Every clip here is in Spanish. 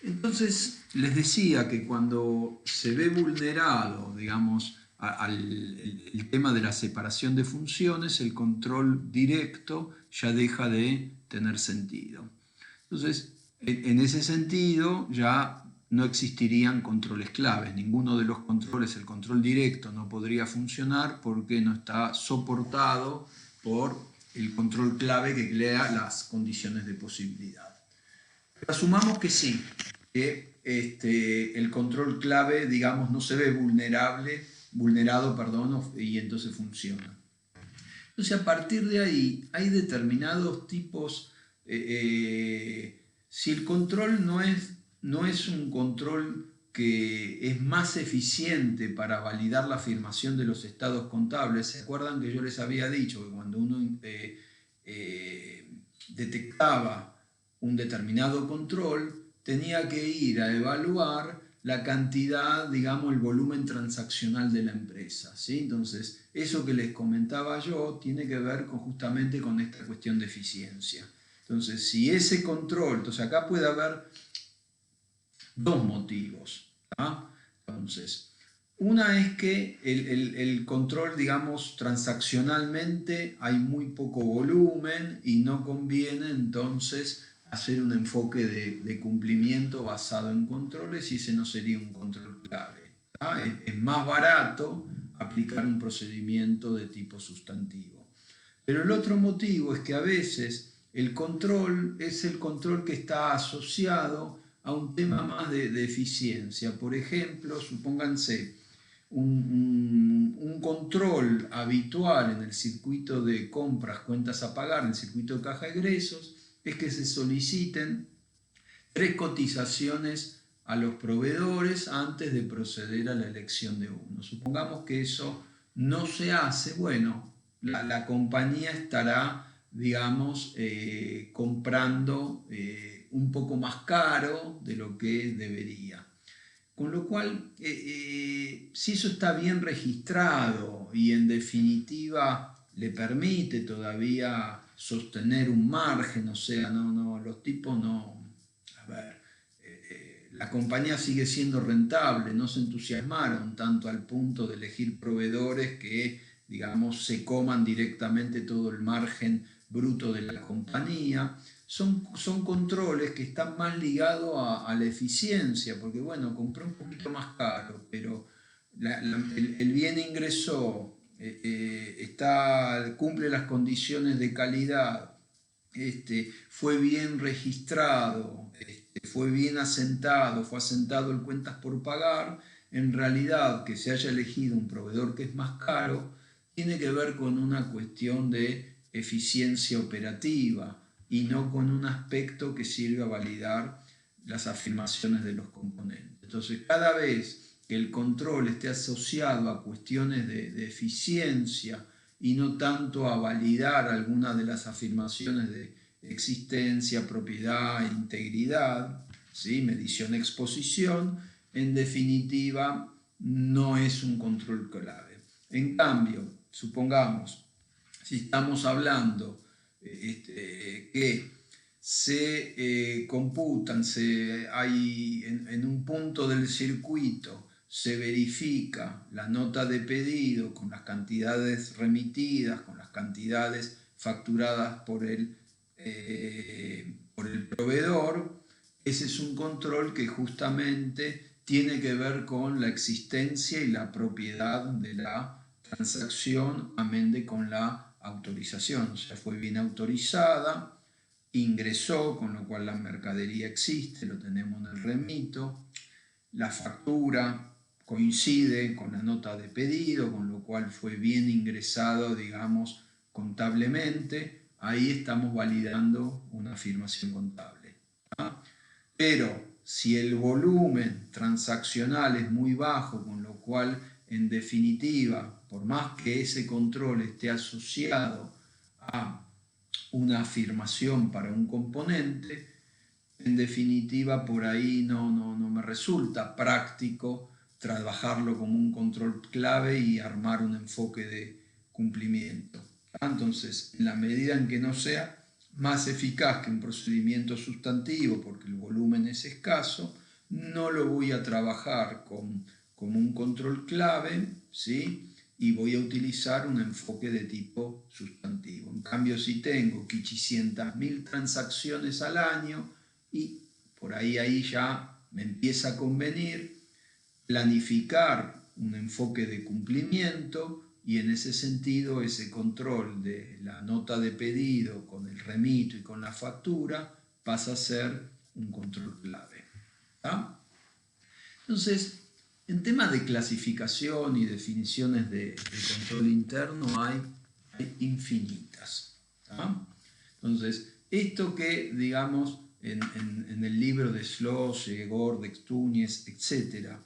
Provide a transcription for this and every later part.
Entonces, les decía que cuando se ve vulnerado, digamos, el tema de la separación de funciones, el control directo ya deja de tener sentido. Entonces, en ese sentido, ya no existirían controles claves. Ninguno de los controles, el control directo, no podría funcionar porque no está soportado por el control clave que crea las condiciones de posibilidad. Pero asumamos que sí, que el control clave, digamos, no se ve vulnerado, perdón, y entonces funciona. Entonces, a partir de ahí, hay determinados tipos, si el control no es un control que es más eficiente para validar la afirmación de los estados contables, ¿se acuerdan que yo les había dicho que cuando uno detectaba un determinado control, tenía que ir a evaluar la cantidad, digamos, el volumen transaccional de la empresa, ¿sí? Entonces, eso que les comentaba yo tiene que ver justamente con esta cuestión de eficiencia. Entonces, si ese control, entonces acá puede haber dos motivos, ¿tá? Entonces, una es que el control, digamos, transaccionalmente hay muy poco volumen y no conviene entonces hacer un enfoque de cumplimiento basado en controles y ese no sería un control clave. Es más barato aplicar un procedimiento de tipo sustantivo. Pero el otro motivo es que a veces el control es el control que está asociado a un tema más de eficiencia. Por ejemplo, supónganse un control habitual en el circuito de compras, cuentas a pagar, en el circuito de caja de egresos, es que se soliciten 3 cotizaciones a los proveedores antes de proceder a la elección de uno. Supongamos que eso no se hace, bueno, la compañía estará, digamos, comprando un poco más caro de lo que debería. Con lo cual, si eso está bien registrado y en definitiva le permite todavía sostener un margen, o sea, los tipos no, a ver, la compañía sigue siendo rentable, no se entusiasmaron tanto al punto de elegir proveedores que, digamos, se coman directamente todo el margen bruto de la compañía. Son controles que están más ligados a la eficiencia, porque bueno, compré un poquito más caro, pero el bien ingresó, cumple las condiciones de calidad, fue bien registrado, fue bien asentado, fue asentado en cuentas por pagar. En realidad, que se haya elegido un proveedor que es más caro, tiene que ver con una cuestión de eficiencia operativa y no con un aspecto que sirve a validar las afirmaciones de los componentes. Entonces, cada vez que el control esté asociado a cuestiones de eficiencia y no tanto a validar alguna de las afirmaciones de existencia, propiedad, integridad, ¿sí? Medición, exposición, en definitiva no es un control clave. En cambio, supongamos, si estamos hablando que se computan, hay en un punto del circuito se verifica la nota de pedido con las cantidades remitidas, con las cantidades facturadas por el proveedor. Ese es un control que justamente tiene que ver con la existencia y la propiedad de la transacción, amén con la autorización. O sea, fue bien autorizada, ingresó, con lo cual la mercadería existe, lo tenemos en el remito, la factura coincide con la nota de pedido, con lo cual fue bien ingresado, digamos, contablemente. Ahí estamos validando una afirmación contable. ¿Ah? Pero si el volumen transaccional es muy bajo, con lo cual, en definitiva, por más que ese control esté asociado a una afirmación para un componente, en definitiva por ahí no me resulta práctico trabajarlo como un control clave y armar un enfoque de cumplimiento. Entonces, en la medida en que no sea más eficaz que un procedimiento sustantivo porque el volumen es escaso, no lo voy a trabajar como un control clave, ¿sí? Y voy a utilizar un enfoque de tipo sustantivo. En cambio, si tengo 500.000 transacciones al año y por ahí ya me empieza a convenir planificar un enfoque de cumplimiento y en ese sentido ese control de la nota de pedido con el remito y con la factura pasa a ser un control clave. ¿Tá? Entonces, en temas de clasificación y definiciones de control interno hay infinitas. ¿Tá? Entonces, esto que, digamos, en el libro de Schloss, Gordex, Túñez, etc.,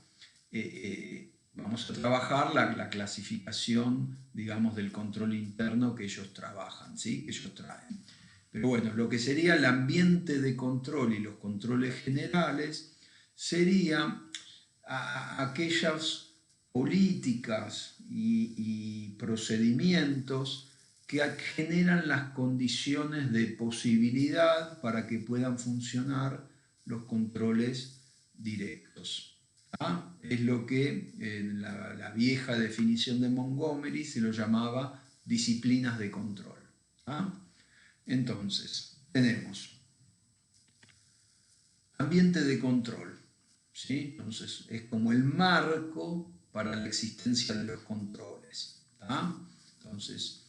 vamos a trabajar la clasificación, digamos, del control interno que ellos trabajan, ¿sí? Que ellos traen. Pero bueno, lo que sería el ambiente de control y los controles generales sería aquellas políticas y procedimientos que generan las condiciones de posibilidad para que puedan funcionar los controles directos. ¿Ah? Es lo que en la vieja definición de Montgomery se lo llamaba disciplinas de control. ¿Ah? Entonces, tenemos ambiente de control, ¿sí? Entonces, es como el marco para la existencia de los controles. ¿Ah? Entonces,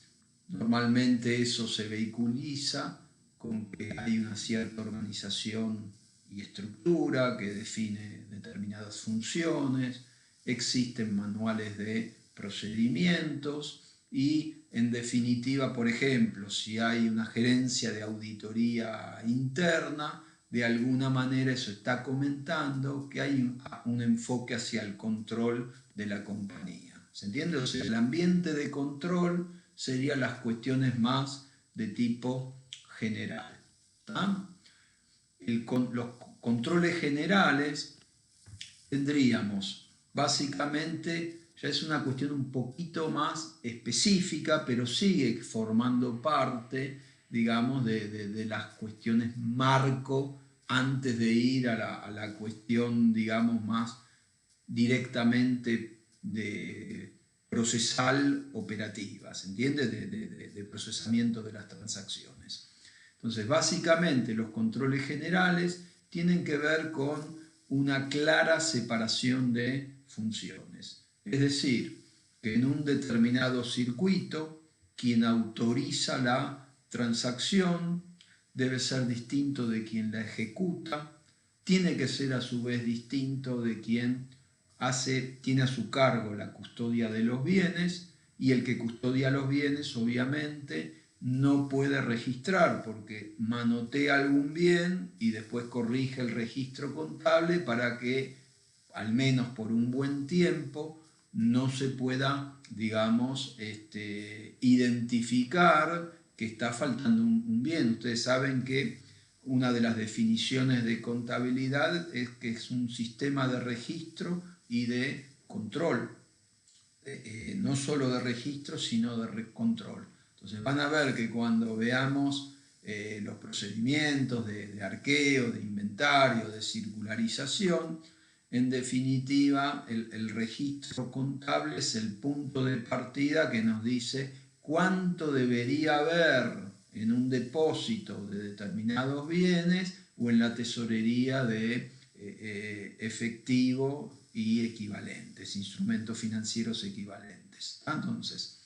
normalmente eso se vehiculiza con que hay una cierta organización y estructura que define determinadas funciones, existen manuales de procedimientos y en definitiva, por ejemplo, si hay una gerencia de auditoría interna, de alguna manera eso está comentando que hay un enfoque hacia el control de la compañía. ¿Se entiende? O sea, el ambiente de control serían las cuestiones más de tipo general. ¿Tá? Los controles generales tendríamos básicamente, ya es una cuestión un poquito más específica, pero sigue formando parte, digamos, de las cuestiones marco antes de ir a la cuestión, digamos, más directamente de procesal operativa, ¿se entiende? De procesamiento de las transacciones. Entonces, básicamente los controles generales tienen que ver con una clara separación de funciones. Es decir, que en un determinado circuito, quien autoriza la transacción debe ser distinto de quien la ejecuta, tiene que ser a su vez distinto de quien tiene a su cargo la custodia de los bienes, y el que custodia los bienes obviamente no puede registrar porque manotea algún bien y después corrige el registro contable para que, al menos por un buen tiempo, no se pueda, digamos, identificar que está faltando un bien. Ustedes saben que una de las definiciones de contabilidad es que es un sistema de registro y de control, no solo de registro, sino de control. Entonces van a ver que cuando veamos los procedimientos de arqueo, de inventario, de circularización, en definitiva el registro contable es el punto de partida que nos dice cuánto debería haber en un depósito de determinados bienes o en la tesorería de efectivo y equivalentes, instrumentos financieros equivalentes. Entonces,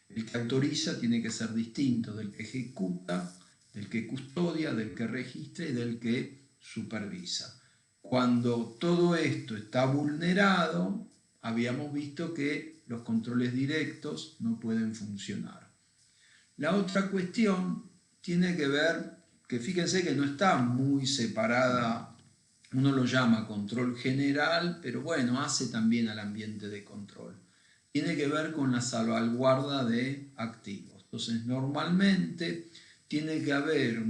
el que autoriza tiene que ser distinto del que ejecuta, del que custodia, del que registra y del que supervisa. Cuando todo esto está vulnerado, habíamos visto que los controles directos no pueden funcionar. La otra cuestión tiene que ver, que fíjense que no está muy separada, uno lo llama control general, pero bueno, hace también al ambiente de control. Tiene que ver con la salvaguarda de activos. Entonces, normalmente tiene que haber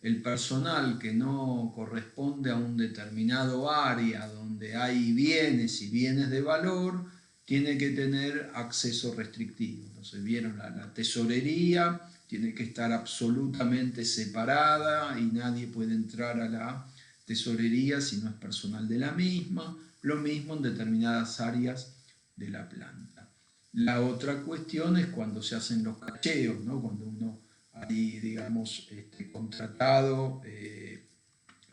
el personal que no corresponde a un determinado área donde hay bienes y bienes de valor, tiene que tener acceso restrictivo. Entonces, vieron la tesorería tiene que estar absolutamente separada y nadie puede entrar a la tesorería si no es personal de la misma. Lo mismo en determinadas áreas de la planta. La otra cuestión es cuando se hacen los cacheos, ¿no? Cuando uno hay, digamos, contratado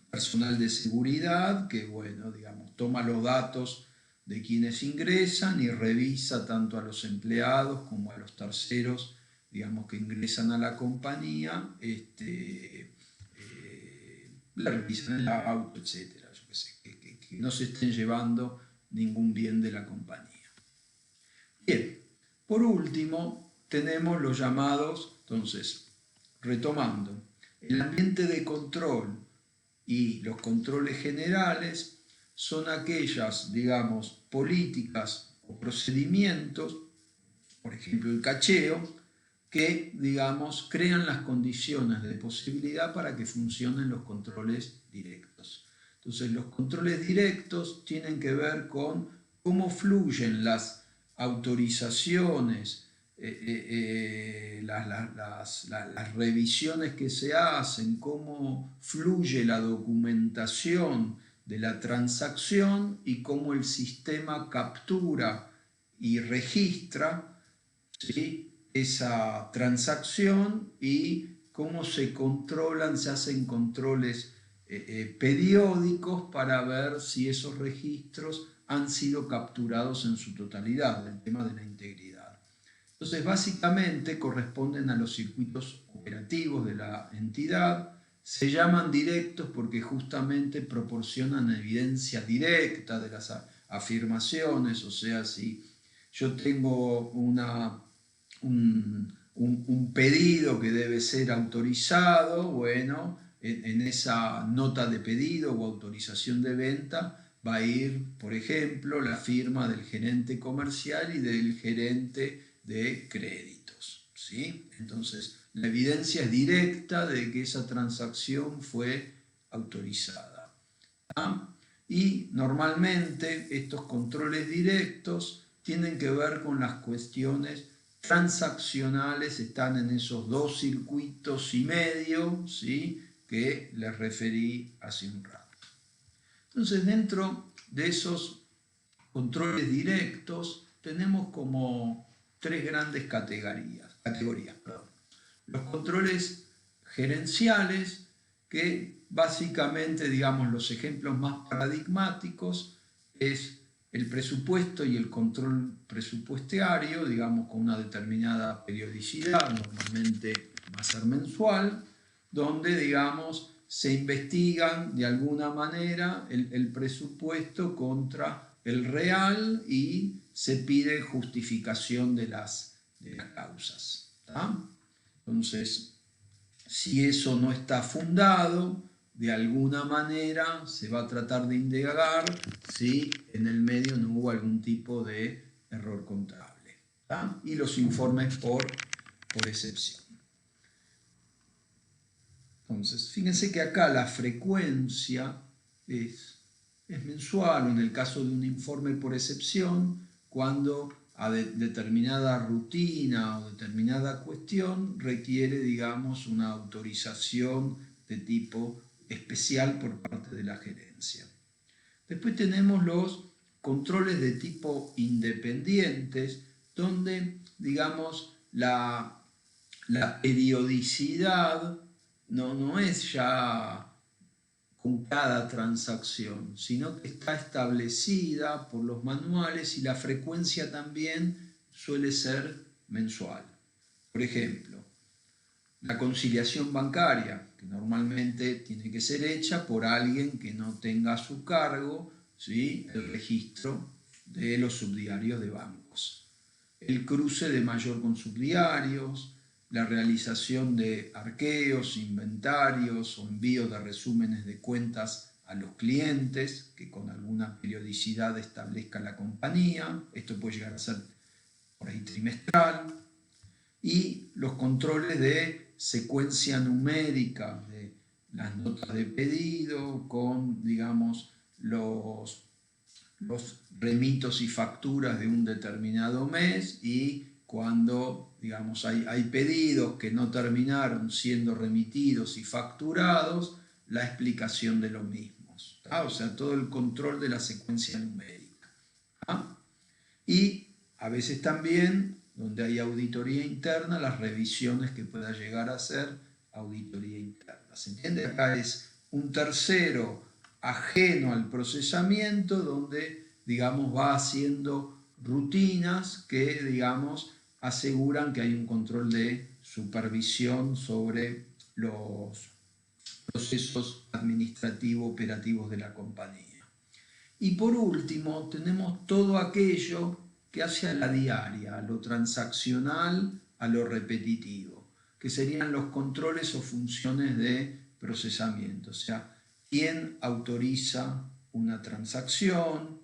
personal de seguridad que, bueno, digamos, toma los datos de quienes ingresan y revisa tanto a los empleados como a los terceros, digamos, que ingresan a la compañía, le revisan el auto, etcétera, yo qué sé, que no se estén llevando ningún bien de la compañía. Bien, por último, tenemos los llamados, entonces, retomando, el ambiente de control y los controles generales son aquellas, digamos, políticas o procedimientos, por ejemplo el cacheo, que, digamos, crean las condiciones de posibilidad para que funcionen los controles directos. Entonces, los controles directos tienen que ver con cómo fluyen las autorizaciones, las revisiones que se hacen, cómo fluye la documentación de la transacción y cómo el sistema captura y registra, ¿sí?, esa transacción y cómo se controlan, se hacen controles periódicos para ver si esos registros han sido capturados en su totalidad, el tema de la integridad. Entonces, básicamente corresponden a los circuitos operativos de la entidad, se llaman directos porque justamente proporcionan evidencia directa de las afirmaciones, o sea, si yo tengo un pedido que debe ser autorizado, bueno, en esa nota de pedido o autorización de venta va a ir, por ejemplo, la firma del gerente comercial y del gerente de créditos, ¿sí? Entonces, la evidencia es directa de que esa transacción fue autorizada, ¿ah? Y normalmente estos controles directos tienen que ver con las cuestiones transaccionales, están en esos dos circuitos y medio, ¿sí?, que les referí hace un rato. Entonces, dentro de esos controles directos tenemos como tres grandes categorías. Los controles gerenciales, que básicamente, digamos, los ejemplos más paradigmáticos es el presupuesto y el control presupuestario, digamos, con una determinada periodicidad, normalmente va a ser mensual, donde, digamos, se investigan de alguna manera el presupuesto contra el real y se pide justificación de las causas, ¿tá? Entonces, si eso no está fundado, de alguna manera se va a tratar de indagar si en el medio no hubo algún tipo de error contable, ¿tá? Y los informes por excepción. Entonces, fíjense que acá la frecuencia es mensual, o en el caso de un informe por excepción, cuando a determinada rutina o determinada cuestión requiere, digamos, una autorización de tipo especial por parte de la gerencia. Después tenemos los controles de tipo independientes, donde, digamos, la periodicidad no es ya con cada transacción, sino que está establecida por los manuales y la frecuencia también suele ser mensual. Por ejemplo, la conciliación bancaria, que normalmente tiene que ser hecha por alguien que no tenga a su cargo, ¿sí?, el registro de los subdiarios de bancos. El cruce de mayor con subdiarios, la realización de arqueos, inventarios o envío de resúmenes de cuentas a los clientes que con alguna periodicidad establezca la compañía. Esto puede llegar a ser por ahí trimestral. Y los controles de secuencia numérica de las notas de pedido con, digamos, los remitos y facturas de un determinado mes y cuando, digamos, hay pedidos que no terminaron siendo remitidos y facturados, la explicación de los mismos. O sea, todo el control de la secuencia numérica. Y a veces también, donde hay auditoría interna, las revisiones que pueda llegar a ser auditoría interna. ¿Se entiende? Acá es un tercero ajeno al procesamiento donde, digamos, va haciendo rutinas que, digamos, aseguran que hay un control de supervisión sobre los procesos administrativos operativos de la compañía. Y por último, tenemos todo aquello que hace a la diaria, a lo transaccional, a lo repetitivo, que serían los controles o funciones de procesamiento. O sea, quién autoriza una transacción,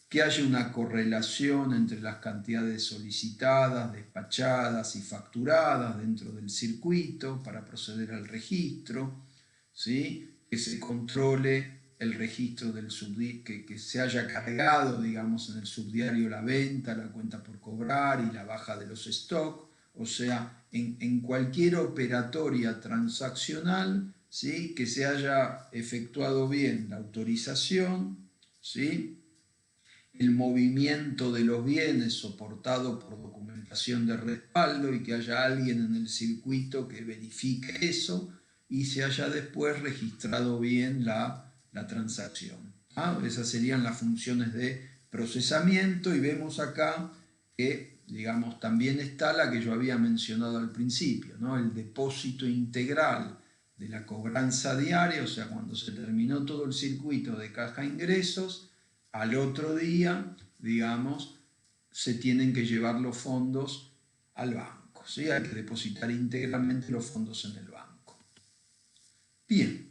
que haya una correlación entre las cantidades solicitadas, despachadas y facturadas dentro del circuito para proceder al registro, ¿sí? Que se controle el registro del que se haya cargado, digamos, en el subdiario la venta, la cuenta por cobrar y la baja de los stocks, o sea, en cualquier operatoria transaccional, ¿sí? Que se haya efectuado bien la autorización, ¿sí? El movimiento de los bienes soportado por documentación de respaldo y que haya alguien en el circuito que verifique eso y se haya después registrado bien la transacción. Esas serían las funciones de procesamiento y vemos acá que, digamos, también está la que yo había mencionado al principio, ¿no? El depósito integral de la cobranza diaria, o sea, cuando se terminó todo el circuito de caja ingresos, al otro día, digamos, se tienen que llevar los fondos al banco, ¿sí? Hay que depositar íntegramente los fondos en el banco. Bien,